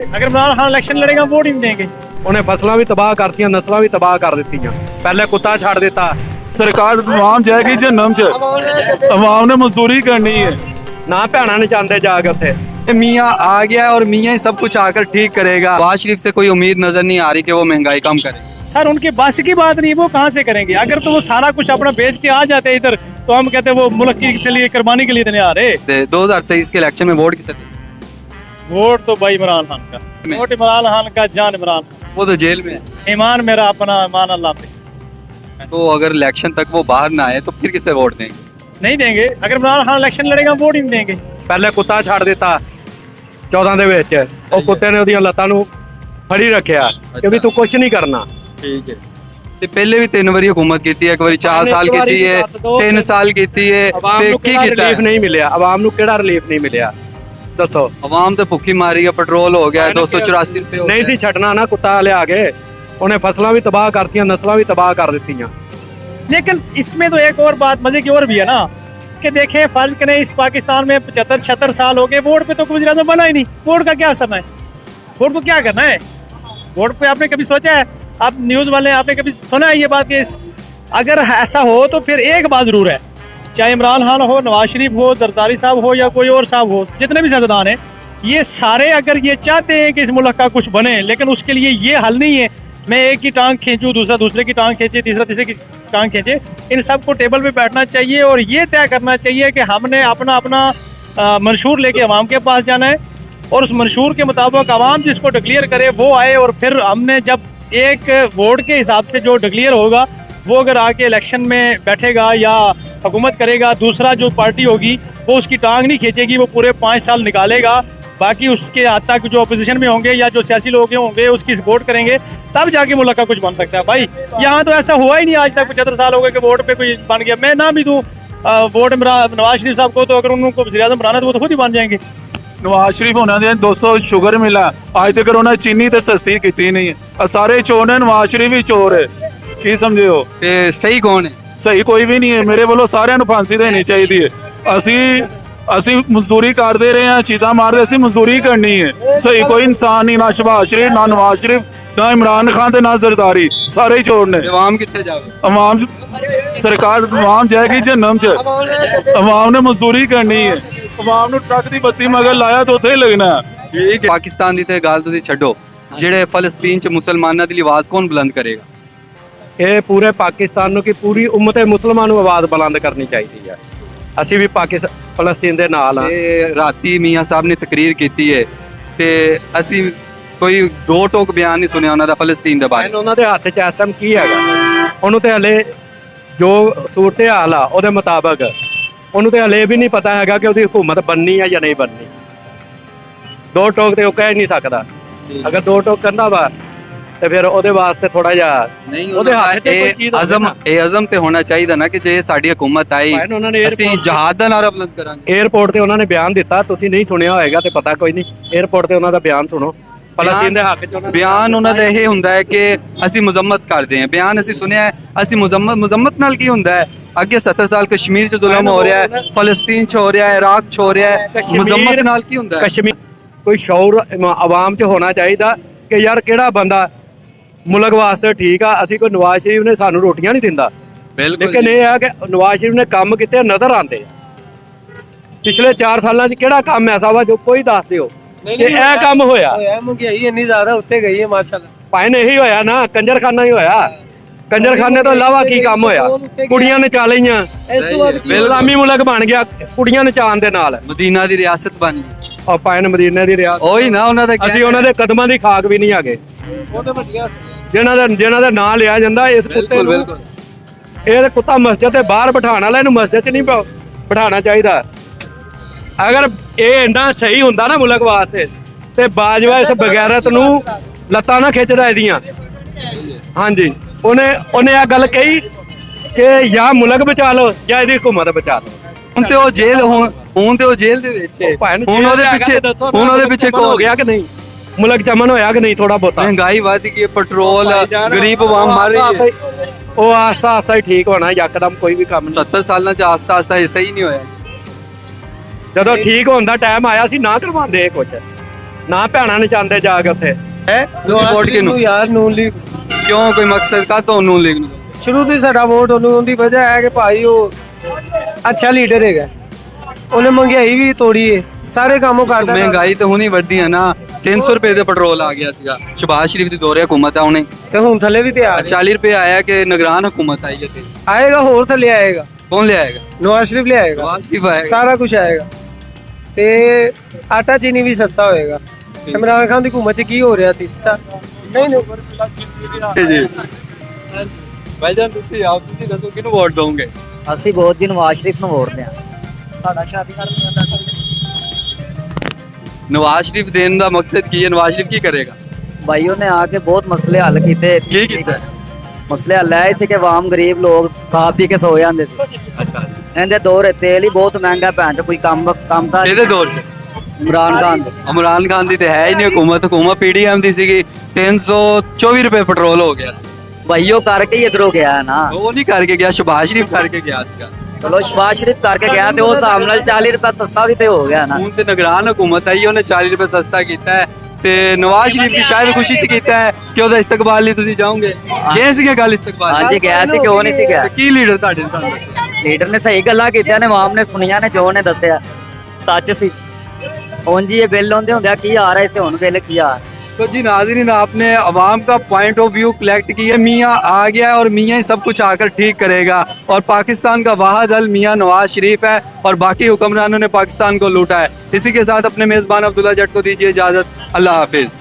अगर इमरान खान इलेक्शन लड़ेगा वोट ही नहीं देंगे। ਉਹਨੇ ਫਸਲਾਂ ਵੀ ਤਬਾਹ ਕਰਤੀਆਂ, ਨਸਲਾਂ ਵੀ ਤਬਾਹ ਕਰ ਦਿੱਤੀਆਂ। ਪਹਿਲੇ ਕੁੱਤਾ ਛੱਡ ਦਿੱਤਾ। सरकार आवाम जाएगी जहन्नम च, आवाम ने मजदूरी करनी है। ਨਾ ਭੈਣਾਂ ਨੇ ਚਾਹੁੰਦੇ ਜਾ ਕੇ ਉੱਥੇ। मियाँ आ गया है और मियाँ ही सब कुछ आकर ठीक करेगा। नवाज शरीफ से कोई उम्मीद नजर नहीं आ रही कि वो महंगाई कम करे। सर उनके बस की बात नहीं, वो कहाँ से करेंगे? अगर तो वो सारा कुछ अपना बेच के आ जाते इधर तो हम कहते वो मुल्क के लिए कुर्बानी के लिए इतने आ रहे। 2023 के इलेक्शन में वोट किसे दें? वोट तो भाई इमरान खान का, वोट इमरान खान का, जान इमरान खान। वो तो जेल में है। ईमान मेरा अपना, ईमान अल्लाह पे। तो अगर इलेक्शन तक वो बाहर ना आए तो फिर किसे वोट देंगे? नहीं देंगे। अगर इमरान खान इलेक्शन लड़ेगा वोट ही नहीं देंगे। ਪਹਿਲੇ ਕੁੱਤਾ ਛੱਡ ਦਿੱਤਾ 14 ਦੇ ਵਿੱਚ। ਉਹ ਕੁੱਤੇ ਨੇ ਉਹਦੀਆਂ ਲੱਤਾਂ ਨੂੰ ਫੜੀ ਰੱਖਿਆ ਕਿ ਵੀ ਤੂੰ ਕੁਝ ਨਹੀਂ ਕਰਨਾ। ठीक है। ਤੇ ਪਹਿਲੇ ਵੀ 3 ਵਾਰੀ ਹਕੂਮਤ ਕੀਤੀ ਹੈ, ਇੱਕ ਵਾਰੀ 4 ਸਾਲ ਕੀਤੀ ਹੈ, 3 ਸਾਲ ਕੀਤੀ ਹੈ ਤੇ ਕੀ ਕੀਤਾ? ਰਿਲੀਫ ਨਹੀਂ ਮਿਲਿਆ ਆਵਾਮ ਨੂੰ। ਕਿਹੜਾ ਰਿਲੀਫ ਨਹੀਂ ਮਿਲਿਆ ਦੱਸੋ? ਆਵਾਮ ਤੇ ਭੁੱਖੀ ਮਾਰੀ ਹੈ, ਪੈਟਰੋਲ ਹੋ ਗਿਆ 284 ਰੁਪਏ। ਨਹੀਂ ਸੀ ਛੱਡਣਾ ਨਾ ਕੁੱਤਾ ਲਿਆ ਕੇ। ਉਹਨੇ ਫਸਲਾਂ ਵੀ ਤਬਾਹ ਕਰਤੀਆਂ, ਨਸਲਾਂ ਵੀ ਤਬਾਹ ਕਰ ਦਿੱਤੀਆਂ। लेकिन इसमें तो एक और बात मजे की और भी है ना कि देखें, फर्ज करें इस पाकिस्तान में 75-76 साल हो गए, वोट पे तो वज़ीर आज़म बना ही नहीं। वोट का क्या असर है? वोट को क्या करना है? वोट पे आपने कभी सोचा है? आप न्यूज़ वाले आपने कभी सुना है ये बात कि अगर ऐसा हो तो फिर एक बात ज़रूर है, चाहे इमरान खान हो, नवाज शरीफ हो, जरदारी साहब हो या कोई और साहब हो, जितने भी सियासतदान हैं, ये सारे अगर ये चाहते हैं कि इस मुल्क का कुछ बने, लेकिन उसके लिए ये हल नहीं है मैं एक की टांग खींचूं, दूसरा दूसरे की टांग खींचे, तीसरा तीसरे की टांग खींचे। इन सब को टेबल पे बैठना चाहिए और ये तय करना चाहिए कि हमने अपना अपना मंशूर लेके अवाम के पास जाना है और उस मंशूर के मुताबिक अवाम जिसको डिक्लेयर करे वो आए। और फिर हमने जब एक वोट के हिसाब से जो डिक्लेयर होगा वो अगर आके इलेक्शन में बैठेगा या हुकूमत करेगा, दूसरा जो पार्टी होगी वो उसकी टांग नहीं खींचेगी, वो पूरे 5 साल निकालेगा। बाकी उसके हद तक जो अपोजिशन में होंगे या जो सियासी लोग होंगे उसकी सपोर्ट करेंगे, तब जाके मुल्क का कुछ बन सकता है। भाई यहाँ तो ऐसा हुआ ही नहीं आज तक। 75 साल हो गए कि वोट पे कोई बन गया। मैं ना भी दूँ वोट नवाज शरीफ साहब को, तो अगर उनको वज़ीर आज़म बनाना तो वो तो खुद ही बन जाएंगे। नवाज शरीफ होना दे 200 शुगर मिला, आज तक उन्होंने चीनी तो सस्ती की नहीं है। सारे चोर ने, नवाज शरीफ ही चोर है। की समझे हो? ਤੇ ਸਹੀ ਕੌਣ ਹੈ? सही कोई भी नहीं है। मेरे ਵੱਲੋਂ ਸਾਰਿਆਂ ਨੂੰ फांसी देनी चाहिए। ਅਸੀਂ ਮਜ਼ਦੂਰੀ ਕਰਦੇ ਰਹੇ ਹਾਂ, ਚੀਤਾ ਮਾਰਦੇ, ਅਸੀਂ ਮਜ਼ਦੂਰੀ ਕਰਨੀ ਹੈ। ਸਹੀ ਕੋਈ ਇਨਸਾਨ ਨਹੀਂ, ਨਾ ਸ਼ਹਬਾਜ਼ ਸ਼ਰੀਫ, ਨਾ ਨਵਾਜ਼ ਸ਼ਰੀਫ, ਨਾ ਇਮਰਾਨ ਖਾਨ ਤੇ ਨਾ ਜ਼ਰਦਾਰੀ, ਸਾਰੇ ਹੀ ਚੋਰ ਨੇ। ਆਵਾਮ ਕਿੱਥੇ ਜਾਵੇ? ਆਵਾਮ ਸਰਕਾਰ ਆਵਾਮ ਜਾਏਗੀ ਜਹੰਨਮ ਚ। ਆਵਾਮ ਨੇ ਮਜ਼ਦੂਰੀ ਕਰਨੀ ਹੈ। ਆਵਾਮ ਨੂੰ ਟਰੱਕ ਦੀ ਬੱਤੀ ਮਗਰ ਲਾਇਆ ਤਾਂ ਉੱਥੇ ਹੀ ਲੱਗਣਾ। ਠੀਕ ਹੈ। ਪਾਕਿਸਤਾਨ ਦੀ ਤੇ ਗੱਲ ਤੁਸੀਂ ਛੱਡੋ, ਜਿਹੜੇ ਫਲਸਤੀਨ ਚ ਮੁਸਲਮਾਨਾਂ ਦੀ ਆਵਾਜ਼ ਕੌਣ ਬੁਲੰਦ ਕਰੇਗਾ? ਇਹ ਪੂਰੇ ਪਾਕਿਸਤਾਨ ਨੂੰ ਕਿ ਪੂਰੀ ਉਮਤ ਮੁਸਲਮਾਨ ਨੂੰ ਆਵਾਜ਼ ਬੁਲੰਦ ਕਰਨੀ ਚਾਹੀਦੀ ਹੈ। ਅਸੀਂ ਵੀ ਫਲਸਤੀਨ ਦੇ ਨਾਲ ਆ। ਤੇ ਰਾਤੀ ਮੀਆਂ ਸਾਹਿਬ ਨੇ ਤਕਰੀਰ ਕੀਤੀ ਹੈ ਤੇ ਅਸੀਂ ਕੋਈ ਦੋ ਟੋਕ ਬਿਆਨ ਨਹੀਂ ਸੁਣਿਆ ਉਹਨਾਂ ਦਾ ਫਲਸਤੀਨ ਦੇ ਬਾਰੇ। ਉਹਨਾਂ ਦੇ ਹੱਥ 'ਚ ਇਸ ਟਾਈਮ ਕੀ ਹੈਗਾ? ਉਹਨੂੰ ਤੇ ਹਲੇ ਜੋ ਸੂਰਤ ਹਾਲ ਆ ਉਹਦੇ ਮੁਤਾਬਕ ਉਹਨੂੰ ਤੇ ਹਲੇ ਵੀ ਨਹੀਂ ਪਤਾ ਹੈਗਾ ਕਿ ਉਹਦੀ ਹਕੂਮਤ ਬਣਨੀ ਹੈ ਜਾਂ ਨਹੀਂ ਬਣਨੀ। ਦੋ ਟੋਕ ਤੇ ਉਹ ਕਹਿ ਨਹੀਂ ਸਕਦਾ। ਅਗਰ ਦੋ ਟੋਕ ਕਰਨਾ ਵਾ ਤੇ ਫਿਰ ਉਹਦੇ ਵਾਸਤੇ ਥੋੜਾ ਜਿਹਾ ਨਹੀਂ ਉਹਦੇ ਹੱਥ 'ਚ ਕੋਈ ਚੀਜ਼ ਅਜ਼ਮ ਤੇ ਹੋਣਾ ਚਾਹੀਦਾ ਨਾ ਕਿ ਜੇ ਸਾਡੀ ਹਕੂਮਤ ਆਈ ਅਸੀਂ ਜਹਾਦ ਦਾ ਨਾਰਾ ਬੁਲੰਦ ਕਰਾਂਗੇ। 에ਅਰਪੋਰਟ ਤੇ ਉਹਨਾਂ ਨੇ ਬਿਆਨ ਦਿੱਤਾ, ਤੁਸੀਂ ਨਹੀਂ ਸੁਣਿਆ ਹੋਏਗਾ ਤੇ ਪਤਾ ਕੋਈ ਨਹੀਂ। 에ਅਰਪੋਰਟ ਤੇ ਉਹਨਾਂ ਦਾ ਬਿਆਨ ਸੁਣੋ। ਫਲਸਤੀਨ ਦੇ ਹੱਕ 'ਚ ਬਿਆਨ ਉਹਨਾਂ ਦਾ ਇਹ ਹੁੰਦਾ ਹੈ ਕਿ ਅਸੀਂ ਮੁਜ਼ੰਮਤ ਕਰਦੇ ਹਾਂ। ਬਿਆਨ ਅਸੀਂ ਸੁਣਿਆ ਹੈ, ਅਸੀਂ ਮੁਜ਼ੰਮਤ ਨਾਲ ਕੀ ਹੁੰਦਾ ਹੈ? ਅੱਗੇ 70 ਸਾਲ ਕਸ਼ਮੀਰ 'ਚ ਜ਼ੁਲਮ ਹੋ ਰਿਹਾ ਹੈ, ਫਲਸਤੀਨ 'ਚ ਹੋ ਰਿਹਾ ਹੈ, ਇਰਾਕ 'ਚ ਹੋ ਰਿਹਾ ਹੈ। ਮੁਜ਼ੰਮਤ ਨਾਲ ਕੀ ਹੁੰਦਾ ਹੈ? ਕਸ਼ਮੀਰ ਕੋਈ ਸ਼ੌਰ ਆਵਾਮ 'ਚ ਹੋਣਾ ਚਾਹੀਦਾ ਕਿ ਯਾਰ ਕਿਹੜਾ ਬੰਦਾ ਮੁਲਕ ਵਾਸਤੇ ਠੀਕ ਆ। ਅਸੀਂ ਕੋਈ ਨਵਾਜ਼ ਸ਼ਰੀਫ ਨੇ ਸਾਨੂੰ ਰੋਟੀਆਂ ਨਹੀਂ ਦਿੰਦਾ, ਲੇਕਿਨ ਇਹ ਹੈ ਕਿ ਨਵਾਜ਼ ਸ਼ਰੀਫ ਨੇ ਕੰਮ ਕੀਤੇ ਨਜ਼ਰ ਆਉਂਦੇ। ਪਿਛਲੇ 4 ਸਾਲਾਂ 'ਚ ਕਿਹੜਾ ਕੰਮ ਐਸਾ ਵਾ ਜੋ ਕੋਈ ਦੱਸ ਦਿਓ ਕਿ ਇਹ ਕੰਮ ਹੋਇਆ? ਮਹਿੰਗਾਈ ਇੰਨੀ ਜ਼ਿਆਦਾ ਉੱਤੇ ਗਈ ਹੈ ਮਾਸ਼ਾਅੱਲਾ। ਭਾਈ ਨੇ ਇਹੀ ਹੋਇਆ ਨਾ, ਕੰਜਰਖਾਨਾ ਹੀ ਹੋਇਆ। ਕੰਜਰਖਾਨੇ ਤੋਂ ਇਲਾਵਾ ਕੀ ਕੰਮ ਹੋਇਆ? ਕੁੜੀਆਂ ਨਚਾ ਲਈਆਂ, ਇਸਲਾਮੀ ਮੁਲਕ ਬਣ ਗਿਆ ਕੁੜੀਆਂ ਨਚਾਉਣ ਦੇ ਨਾਲ। ਮਦੀਨਾ ਦੀ ਰਿਆਸਤ ਬਣ ਗਈ। ਉਹ ਭਾਈ ਨੇ ਮਦੀਨੇ ਦੀ ਰਿਆਸਤ ਉਹੀ ਨਾ ਉਹਨਾਂ ਦਾ ਅਸੀਂ ਉਹਨਾਂ ਦੇ ਕਦਮਾਂ ਦੀ ਖਾਕ ਵੀ ਨਹੀਂ ਹੈਗੇ। ਜਿਹਨਾਂ ਦਾ ਨਾਂ ਲਿਆ ਜਾਂਦਾ ਇਸ ਕੁੱਤੇ ਨੂੰ। ਇਹ ਕੁੱਤਾ ਮਸਜਿਦ ਦੇ ਬਾਹਰ ਬਿਠਾਉਣ ਵਾਲਾ, ਇਹਨੂੰ ਮਸਜਿਦ 'ਚ ਨਹੀਂ ਬਿਠਾਉਣਾ ਚਾਹੀਦਾ। ਅਗਰ ਇਹ ਇੰਨਾ ਸਹੀ ਹੁੰਦਾ ਨਾ ਮੁਲਕ ਵਾਸਤੇ ਤੇ ਬਾਜਵਾ ਇਸ ਬਗੈਰਤ ਨੂੰ ਲੱਤਾਂ ਨਾ ਖਿੱਚਦਾ ਇਹਦੀਆਂ। ਹਾਂਜੀ, ਉਹਨੇ ਇਹ ਗੱਲ ਕਹੀ ਕਿ ਜਾਂ ਮੁਲਕ ਬਚਾ ਲਓ ਜਾਂ ਇਹਦੀ ਹਕੂਮਤ ਬਚਾ ਲਓ। ਹੁਣ ਤੇ ਉਹ ਜੇਲ੍ਹ ਹੁਣ ਤੇ ਉਹ ਜੇਲ੍ਹ ਦੇ ਵਿੱਚ ਹੁਣ ਉਹਦੇ ਪਿੱਛੇ ਹੋ ਗਿਆ ਕਿ ਨਹੀਂ? ਮੁਲਕ ਚਮਨ ਹੋਇਆ ਕਿ ਨਹੀਂ? ਥੋੜਾ ਬਹੁਤਾ ਮਹਿੰਗਾਈ ਵੱਧ ਗਈ, ਪੈਟਰੋਲ, ਗਰੀਬ ਆਵਾਮ ਮਰ ਰਹੀ ਹੈ। ਉਹ ਆਸਤਾ ਆਸਤਾ ਹੀ ਠੀਕ ਹੋਣਾ, ਯਕਦਮ ਕੋਈ ਵੀ ਕੰਮ ਨਹੀਂ। 70 ਸਾਲਾਂ 'ਚ ਆਸਤਾ ਆਸਤਾ ਐਸਾ ਹੀ ਨਹੀਂ ਹੋਇਆ। ਜਦੋਂ ਠੀਕ ਹੋਣ ਦਾ ਟਾਈਮ ਆਇਆ ਸੀ ਨਾ ਕਰਵਾਉਂਦੇ ਇਹ ਕੁਛ ਨਾ ਭੈਣਾਂ ਨਚਾਉਂਦੇ ਜਾ ਕੇ ਉੱਥੇ ਹੈ ਵੋਟ ਕਿਹਨੂੰ ਯਾਰ ਨੂਨ ਲੀਗ ਕਿਉਂ ਕੋਈ ਮਕਸਦ ਕਾ ਤੋਂ ਨੂਨ ਲੀਗ ਨੂੰ ਸ਼ੁਰੂ ਤੋਂ ਹੀ ਸਾਡਾ ਵੋਟ ਉਹਨੂੰ ਦੀ ਵਜ੍ਹਾ ਹੈ ਕਿ ਭਾਈ ਉਹ ਅੱਛਾ ਲੀਡਰ ਹੈਗਾ ਉਹਨੇ ਮਹਿੰਗਾਈ ਵੀ ਤੋੜੀ ਹੈ ਸਾਰੇ ਕੰਮ ਉਹ ਕਰਦਾ ਮਹਿੰਗਾਈ ਤਾਂ ਹੁਣੀ ਵੱਧਦੀ ਹੈ ਨਾ 300 ਰੁਪਏ ਦੇ ਪੈਟਰੋਲ ਆ ਗਿਆ ਸੀਗਾ ਸ਼ਬਾਜ਼ ਸ਼ਰੀਫ ਦੀ ਦੋਰੇ ਹਕੂਮਤ ਹੈ ਹੁਣੇ ਤੇ ਹੁਣ ਥੱਲੇ ਵੀ ਤੇ ਆ 40 ਰੁਪਏ ਆਇਆ ਕਿ ਨਿਗਰਾਨ ਹਕੂਮਤ ਆਈ ਹੈ ਤੇ ਆਏਗਾ ਹੋਰ ਥੱਲੇ ਆਏਗਾ ਕੌਣ ਲਿਆਏਗਾ ਨਵਾਜ਼ ਸ਼ਰੀਫ ਲੈ ਆਏਗਾ ਨਵਾਜ਼ ਸ਼ਰੀਫ ਆਏਗਾ ਸਾਰਾ ਕੁਝ ਆਏਗਾ ਤੇ ਆਟਾ ਚੀਨੀ ਵੀ ਸਸਤਾ ਹੋਏਗਾ ਇਮਰਾਨ ਖਾਨ ਦੀ ਹਕੂਮਤ 'ਚ ਕੀ ਹੋ ਰਿਹਾ ਸੀ ਨਹੀਂ ਜੀ ਭਾਈਜਾਨ ਤੁਸੀਂ ਦੱਸੋ ਕਿਹਨੂੰ ਵੋਟ ਦੋਗੇ ਅਸੀਂ ਬਹੁਤ ਦਿਨ ਨਵਾਜ਼ ਸ਼ਰੀਫ ਨੂੰ ਵੋਟਦੇ ਆ ਸਾਡਾ ਸ਼ਾਦੀ ਕਰਨ ਆਉਂਦਾ ਨਵਾਜ਼ ਸ਼ਰੀਫ ਦੇਣ ਦਾ ਮਕਸਦ ਕੀ ਹੈ ਨਵਾਜ਼ ਸ਼ਰੀਫ ਕੀ ਕਰੇਗਾ ਭਾਈ ਉਹਨੇ ਆ ਕੇ ਬਹੁਤ ਮਸਲੇ ਹੱਲ ਕੀਤੇ ਕੀ ਕੀਤਾ ਮਸਲੇ ਹੱਲ ਆਏ ਸੀ ਕਿ ਆਮ ਗਰੀਬ ਲੋਕ ਖਾ ਪੀ ਕੇ ਸੋ ਜਾਂਦੇ ਸੀ ਅੱਛਾ ਇਹਦੇ ਦੌਰ ਤੇਲ ਹੀ ਬਹੁਤ ਮਹਿੰਗਾ ਭੈਣ ਚੋ ਕੋਈ ਕੰਮ ਦਾ ਇਹਦੇ ਦੌਰ 'ਚ ਇਮਰਾਨ ਖਾਨ ਦੇ। ਇਮਰਾਨ ਖਾਨ ਦੀ ਤੇ ਹੈ ਹੀ ਨਹੀਂ ਹਕੂਮਤ ਪੀਡੀਐਮ ਦੀ ਸੀਗੀ 324 ਰੁਪਏ ਪੈਟਰੋਲ ਹੋ ਗਿਆ ਸੀ ਭਾਈ ਉਹ ਕਰਕੇ ਹੀ ਇਧਰੋਂ ਗਿਆ ਨਾ ਉਹ ਨਹੀਂ ਕਰਕੇ ਗਿਆ ਸ਼ਬਾਜ਼ ਸ਼ਰੀਫ ਕਰਕੇ ਗਿਆ ਸੀਗਾ ਚਲੋ ਸ਼ਬਾਜ਼ ਸ਼ਰੀਫ ਕਰਕੇ ਗਿਆ ਤੇ ਉਹ ਹਿਸਾਬ ਨਾਲ 40 ਰੁਪਏ ਸਸਤਾ ਵੀ ਤੇ ਹੋ ਗਿਆ ਨਾ ਹੁਣ ਤੇ ਨਿਗਰਾਨ ਹਕੂਮਤ ਆਈ ਉਹਨੇ 40 ਰੁਪਏ ਸਸਤਾ ਕੀਤਾ ਹੈ ਤੇ ਨਵਾਜ਼ ਸ਼ਰੀਫ ਦੀ ਸ਼ਾਇਦ ਖੁਸ਼ੀ ਚ ਕੀਤਾ ਹੈ ਕਿ ਉਹਦਾ ਇਸਤਕਬਾਲ ਲਈ ਤੁਸੀਂ ਜਾਓਗੇ ਗਏ ਸੀਗੇ ਗੱਲ ਇਸਤਕਬਾਲ ਹਾਂਜੀ ਗਿਆ ਸੀ ਕਿਉਂ ਨਹੀਂ ਸੀ ਗਿਆ ਤੇ ਕੀ ਲੀਡਰ ਤੁਹਾਡੇ ਨੇ ਤੁਹਾਨੂੰ ਦੱਸਿਆ ਲੀਡਰ ਨੇ ਸਹੀ ਗੱਲਾਂ ਕੀਤੀਆਂ ਨੇ ਆਵਾਮ ਨੇ ਸੁਣੀਆਂ ਨੇ ਜੋ ਨੇ ਦੱਸਿਆ ਸੱਚ ਸੀ ਉਂਝ ਇਹ ਬਿੱਲ ਹੁੰਦੇ ਹੁੰਦੇ ਕੀ ਆ ਰਿਹਾ ਤੇ ਹੁਣ ਬਿੱਲ ਕੀ ਆ तो जी नाज़रीन आपने अवाम का पॉइंट ऑफ व्यू कलेक्ट किया मियाँ आ गया और मियाँ ही सब कुछ आकर ठीक करेगा और पाकिस्तान का वाहिद हल मियाँ नवाज शरीफ है और बाकी हुक्मरानों ने पाकिस्तान को लूटा है इसी के साथ अपने मेज़बान अब्दुल्ला जट को दीजिए इजाज़त अल्लाह हाफिज़।